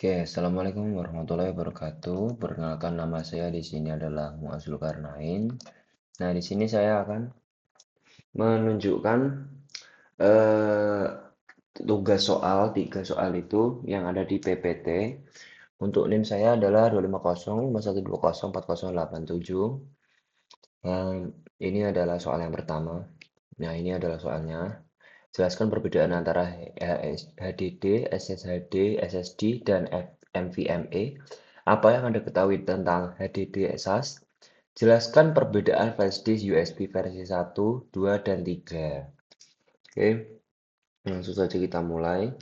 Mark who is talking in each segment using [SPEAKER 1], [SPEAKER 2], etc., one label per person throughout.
[SPEAKER 1] Oke, assalamualaikum warahmatullahi wabarakatuh. Perkenalkan nama saya di sini adalah Muaz Zulkarnain. Nah, di sini saya akan menunjukkan eh, tugas soal, 3 soal itu yang ada di PPT. Untuk NIM saya adalah 25051204087. Dan ini adalah soal yang pertama. Nah, ini adalah soalnya. Jelaskan perbedaan antara HDD, SSHD, SSD, dan NVMe. Apa yang Anda ketahui tentang HDD SAS? Jelaskan perbedaan flashdisk USB versi 1, 2, dan 3. Oke, langsung saja kita mulai.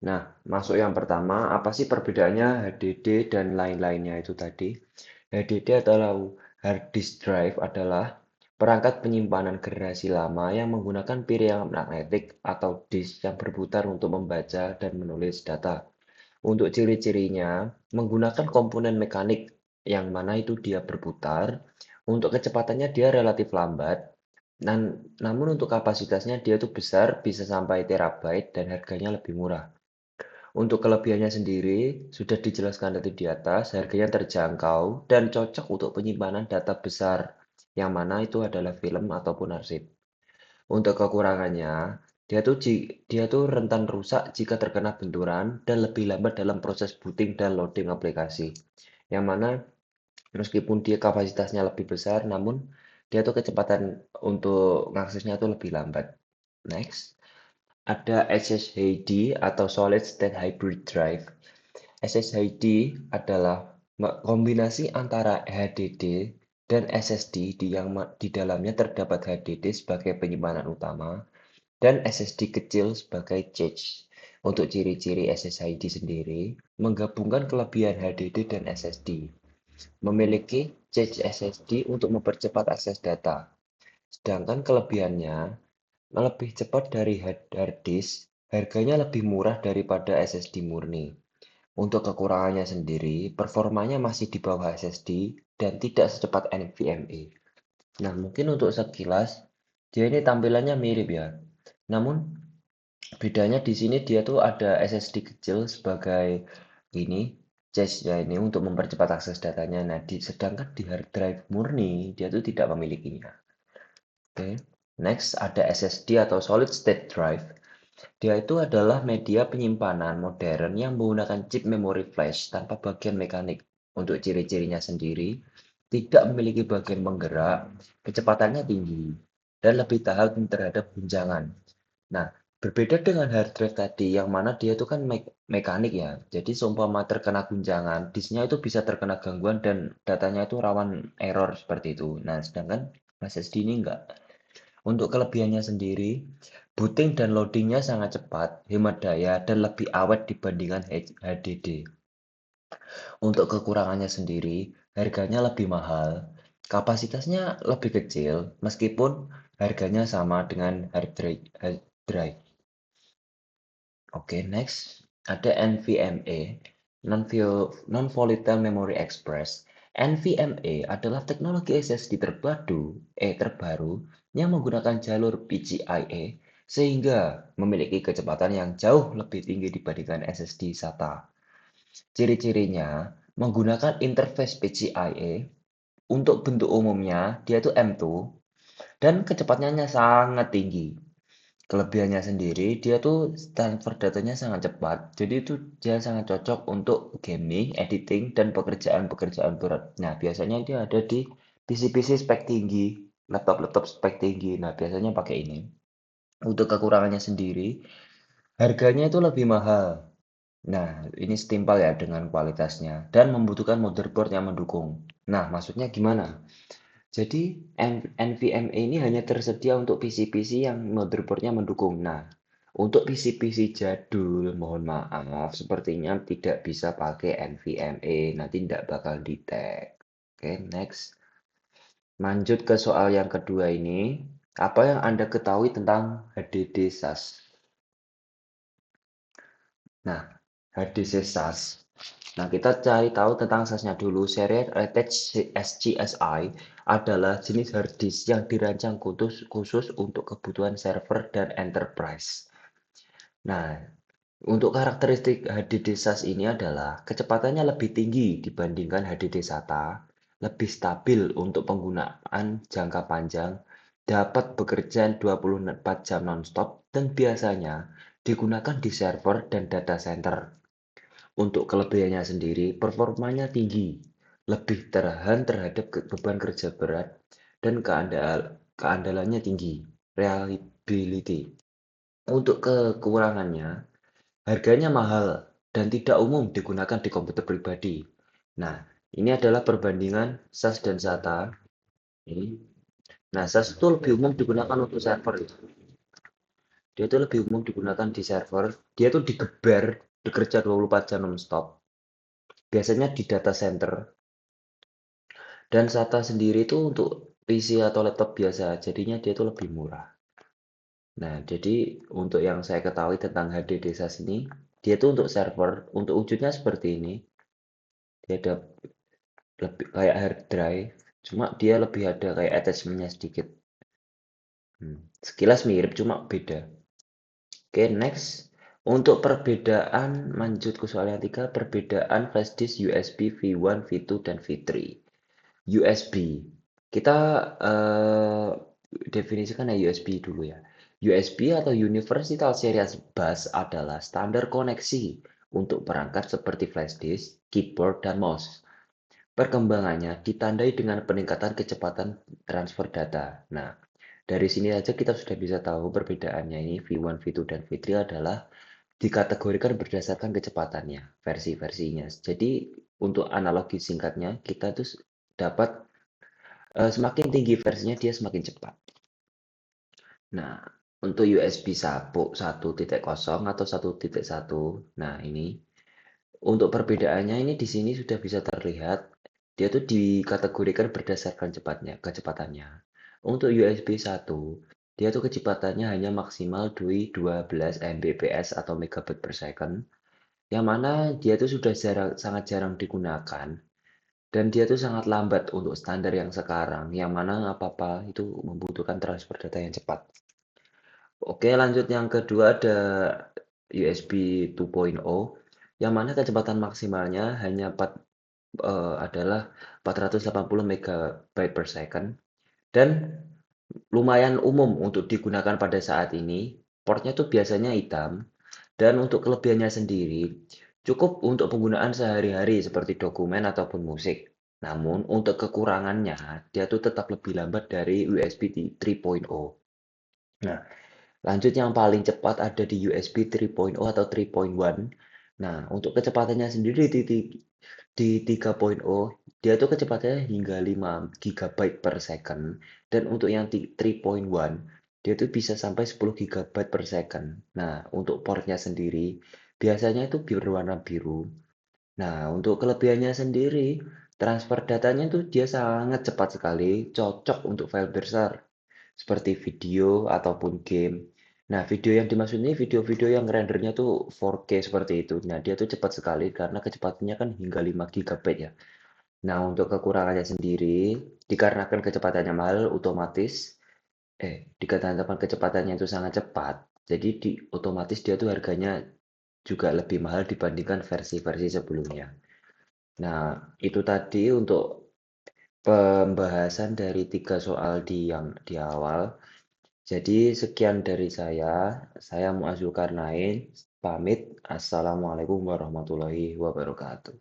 [SPEAKER 1] Nah, masuk yang pertama, apa sih perbedaannya HDD dan lain-lainnya itu tadi? HDD adalah hard disk drive adalah perangkat penyimpanan generasi lama yang menggunakan piring magnetik atau disk yang berputar untuk membaca dan menulis data. Untuk ciri-cirinya, menggunakan komponen mekanik yang mana itu dia berputar. Untuk kecepatannya dia relatif lambat, namun untuk kapasitasnya dia tuh besar, bisa sampai terabyte dan harganya lebih murah. Untuk kelebihannya sendiri, sudah dijelaskan tadi di atas, harganya terjangkau dan cocok untuk penyimpanan data besar, yang mana itu adalah film ataupun arsip. Untuk kekurangannya, dia tuh rentan rusak jika terkena benturan dan lebih lambat dalam proses booting dan loading aplikasi. Yang mana meskipun dia kapasitasnya lebih besar, namun dia tuh kecepatan untuk mengaksesnya tuh lebih lambat. Next, ada SSHD atau Solid State Hybrid Drive. SSHD adalah kombinasi antara HDD dan SSD di dalamnya terdapat HDD sebagai penyimpanan utama dan SSD kecil sebagai cache. Untuk ciri-ciri SSID sendiri, menggabungkan kelebihan HDD dan SSD. Memiliki cache SSD untuk mempercepat akses data. Sedangkan kelebihannya lebih cepat dari hard disk, harganya lebih murah daripada SSD murni. Untuk kekurangannya sendiri, performanya masih di bawah SSD dan tidak secepat NVMe. Nah, mungkin untuk sekilas, dia ini tampilannya mirip ya. Namun, bedanya di sini dia tuh ada SSD kecil sebagai ini, cache ya ini untuk mempercepat akses datanya. Nah, sedangkan di hard drive murni, dia tuh tidak memilikinya. Oke. Next, ada SSD atau Solid State Drive. Dia itu adalah media penyimpanan modern yang menggunakan chip memori flash tanpa bagian mekanik. Untuk ciri-cirinya sendiri, tidak memiliki bagian penggerak, kecepatannya tinggi, dan lebih tahan terhadap guncangan. Nah, berbeda dengan hard drive tadi, yang mana dia itu kan mekanik ya. Jadi seumpama terkena guncangan, disknya itu bisa terkena gangguan dan datanya itu rawan error seperti itu. Nah, sedangkan SSD ini enggak. Untuk kelebihannya sendiri, booting dan loadingnya sangat cepat, hemat daya, dan lebih awet dibandingkan HDD. Untuk kekurangannya sendiri, harganya lebih mahal, kapasitasnya lebih kecil, meskipun harganya sama dengan hard drive. Oke, next. Ada NVMe, Non-Volatile Memory Express. NVMe adalah teknologi SSD terbaru yang menggunakan jalur PCIe sehingga memiliki kecepatan yang jauh lebih tinggi dibandingkan SSD SATA. Ciri-cirinya menggunakan interface PCIe. Untuk bentuk umumnya dia itu M2 dan kecepatannya sangat tinggi. Kelebihannya sendiri, dia tuh transfer datanya sangat cepat. Jadi itu dia sangat cocok untuk gaming, editing, dan pekerjaan-pekerjaan berat. Nah, biasanya dia ada di PC-PC spek tinggi, laptop-laptop spek tinggi. Nah, biasanya pakai ini. Untuk kekurangannya sendiri, harganya itu lebih mahal. Nah, ini setimpal ya dengan kualitasnya dan membutuhkan motherboard yang mendukung. Nah, maksudnya gimana? Jadi NVMe ini hanya tersedia untuk PC-PC yang motherboardnya mendukung. Nah, untuk PC-PC jadul, mohon maaf, sepertinya tidak bisa pakai NVMe. Nanti tidak bakal di-tag. Oke, next. Lanjut ke soal yang kedua ini. Apa yang Anda ketahui tentang HDD SAS? Nah, HDD SAS. Nah, kita cari tahu tentang SAS-nya dulu. Serial Attached SGSI adalah jenis hard disk yang dirancang khusus untuk kebutuhan server dan enterprise. Nah, Untuk karakteristik HDD SAS ini adalah kecepatannya lebih tinggi dibandingkan HDD SATA, lebih stabil untuk penggunaan jangka panjang, dapat bekerja 24 jam nonstop, dan biasanya digunakan di server dan data center. Untuk kelebihannya sendiri, performanya tinggi, lebih tahan terhadap beban kerja berat, dan keandalannya tinggi, reliability. Untuk kekurangannya, harganya mahal dan tidak umum digunakan di komputer pribadi. Nah, ini adalah perbandingan SAS dan SATA. Ini. Nah, SAS itu lebih umum digunakan untuk server. Dia itu lebih umum digunakan di server. Dia tuh digeber, bekerja 24 jam non-stop. Biasanya di data center. Dan SATA sendiri itu untuk PC atau laptop biasa, jadinya dia itu lebih murah. Nah, jadi untuk yang saya ketahui tentang HDD SAS ini, dia itu untuk server, untuk wujudnya seperti ini. Dia ada lebih kayak hard drive, cuma dia lebih ada kayak attachmentnya sedikit. Sekilas mirip, cuma beda. Oke, next. Untuk perbedaan, lanjut ke soal yang tiga, perbedaan flash disk USB V1, V2, dan V3. USB. Kita definisikan ya USB dulu ya. USB atau Universal Serial Bus adalah standar koneksi untuk perangkat seperti flash disk, keyboard, dan mouse. Perkembangannya ditandai dengan peningkatan kecepatan transfer data. Nah, dari sini aja kita sudah bisa tahu perbedaannya ini V1, V2, dan V3 adalah dikategorikan berdasarkan kecepatannya, versi-versinya. Jadi, untuk analogi singkatnya, kita tuh dapat semakin tinggi versinya dia semakin cepat. Nah, untuk USB 1.0 atau 1.1, nah ini untuk perbedaannya ini di sini sudah bisa terlihat, dia tuh dikategorikan berdasarkan kecepatannya. Untuk USB 1, dia tuh kecepatannya hanya maksimal 12 Mbps atau megabyte per second, yang mana dia tuh sudah sangat jarang digunakan, dan dia tuh sangat lambat untuk standar yang sekarang, yang mana apa-apa itu membutuhkan transfer data yang cepat. Oke, lanjut yang kedua ada USB 2.0, yang mana kecepatan maksimalnya hanya adalah 480 megabyte per second, dan lumayan umum untuk digunakan pada saat ini. Portnya tuh biasanya hitam, dan untuk kelebihannya sendiri, cukup untuk penggunaan sehari-hari seperti dokumen ataupun musik. Namun, untuk kekurangannya, dia tuh tetap lebih lambat dari USB 3.0. Nah, lanjut yang paling cepat ada di USB 3.0 atau 3.1. Nah, untuk kecepatannya sendiri di 3.0, dia tuh kecepatannya hingga 5 GB per second. Dan untuk yang 3.1, dia tuh bisa sampai 10 GB per second. Nah, untuk portnya sendiri, biasanya itu berwarna biru. Nah, untuk kelebihannya sendiri, transfer datanya tuh dia sangat cepat sekali, cocok untuk file besar seperti video ataupun game. Nah, video yang dimaksud ini video-video yang rendernya tuh 4K seperti itu. Nah, dia tuh cepat sekali karena kecepatannya kan hingga 5 GB ya. Nah, untuk kekurangannya sendiri, dikarenakan kecepatannya mahal, dikarenakan kecepatannya itu sangat cepat, jadi otomatis dia tuh harganya juga lebih mahal dibandingkan versi-versi sebelumnya. Nah, itu tadi untuk pembahasan dari tiga soal di awal. Jadi sekian dari saya Muaz Zulkarnain, pamit. Assalamualaikum warahmatullahi wabarakatuh.